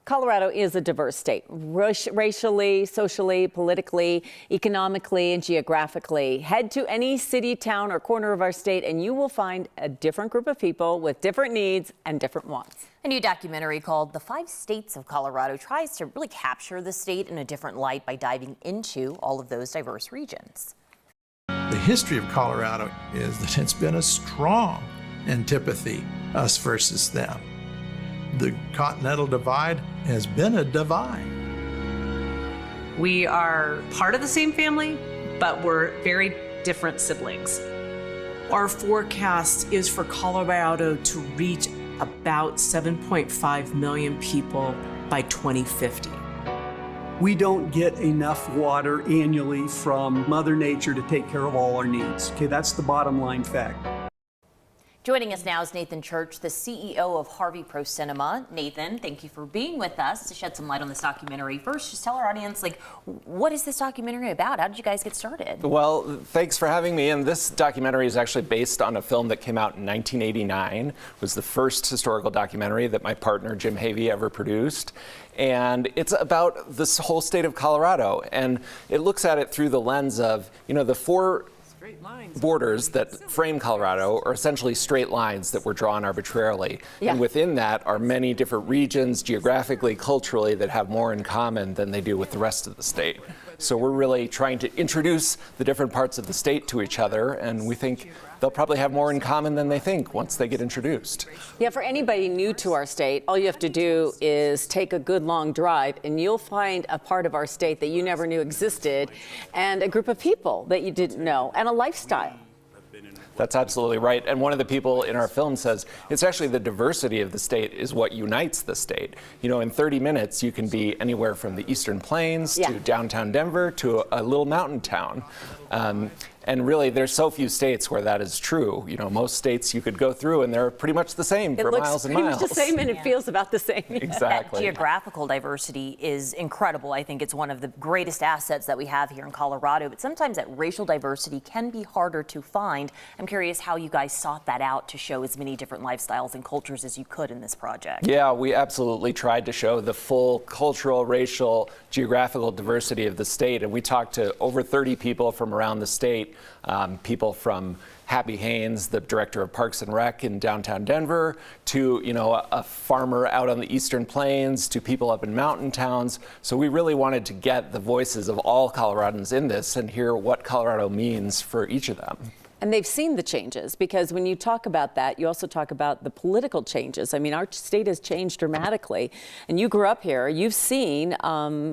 Colorado is a diverse state, racially, socially, politically, economically, and geographically. Head to any city, town, or corner of our state, and you will find a different group of people with different needs and different wants. A new documentary called The 5 States of Colorado tries to really capture the state in a different light by diving into all of those diverse regions. The history of Colorado is that it's been a strong antipathy, us versus them. The continental divide has been a divide. We are part of the same family, but we're very different siblings. Our forecast is for Colorado to reach about 7.5 million people by 2050. We don't get enough water annually from Mother Nature to take care of all our needs. Okay, that's the bottom line fact. Joining us now is Nathan Church, the CEO of Harvey Pro Cinema. Nathan, thank you for being with us to shed some light on this documentary. First, just tell our audience, what is this documentary about? How did you guys get started? Well, thanks for having me. And this documentary is actually based on a film that came out in 1989. It was the first historical documentary that my partner Jim Havey ever produced. And it's about this whole state of Colorado. And it looks at it through the lens of, the four borders that frame Colorado are essentially straight lines that were drawn arbitrarily. Yeah. And within that are many different regions, geographically, culturally, that have more in common than they do with the rest of the state. So we're really trying to introduce the different parts of the state to each other, and we think they'll probably have more in common than they think once they get introduced. Yeah, for anybody new to our state, all you have to do is take a good long drive and you'll find a part of our state that you never knew existed, and a group of people that you didn't know, and a lifestyle. That's absolutely right. And one of the people in our film says it's actually the diversity of the state is what unites the state. In 30 minutes, you can be anywhere from the Eastern Plains to downtown Denver to a little mountain town. And really, there's so few states where that is true. Most states you could go through and they're pretty much the same for miles and miles. It looks pretty much the same and it feels about the same. Exactly. That geographical diversity is incredible. I think it's one of the greatest assets that we have here in Colorado, but sometimes that racial diversity can be harder to find. I'm curious how you guys sought that out to show as many different lifestyles and cultures as you could in this project. Yeah, we absolutely tried to show the full cultural, racial, geographical diversity of the state, and we talked to over 30 people from around the state. People from Happy Haynes, the director of Parks and Rec in downtown Denver, to a farmer out on the Eastern Plains, to people up in mountain towns. So we really wanted to get the voices of all Coloradans in this and hear what Colorado means for each of them. And they've seen the changes, because when you talk about that, you also talk about the political changes. I mean, our state has changed dramatically. And you grew up here. You've seen,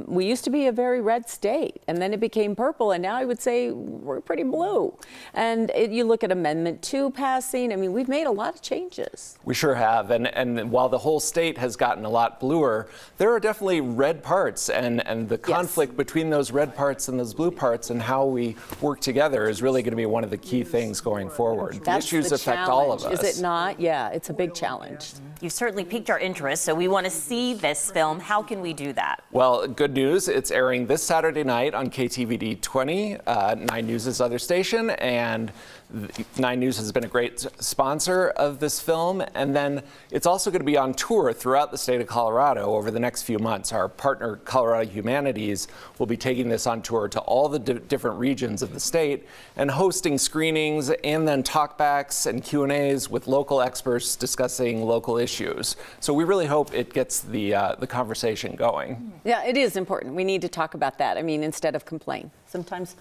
we used to be a very red state, and then it became purple, and now I would say we're pretty blue. And you look at Amendment 2 passing. I mean, we've made a lot of changes. We sure have. And while the whole state has gotten a lot bluer, there are definitely red parts. And the conflict between those red parts and those blue parts and how we work together is really going to be one of the key things going forward. That's the issues affect all of us. Is it not? Yeah, it's a big challenge. You've certainly piqued our interest, so we want to see this film. How can we do that? Well, good news. It's airing this Saturday night on KTVD 20, 9 News' other station, and 9 News has been a great sponsor of this film. And then it's also going to be on tour throughout the state of Colorado over the next few months. Our partner, Colorado Humanities, will be taking this on tour to all the different regions of the state and hosting screenings and then talkbacks and Q&As with local experts discussing local issues. So we really hope it gets the conversation going. Yeah, it is important. We need to talk about that. I mean, instead of complain. Sometimes,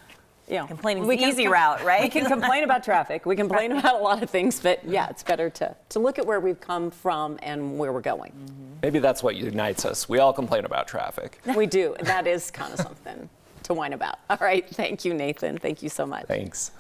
complaining is the easy route, right? We can complain about traffic. We complain about a lot of things, but yeah, it's better to look at where we've come from and where we're going. Maybe that's what unites us. We all complain about traffic. We do. That is kind of something to whine about. All right. Thank you, Nathan. Thank you so much. Thanks.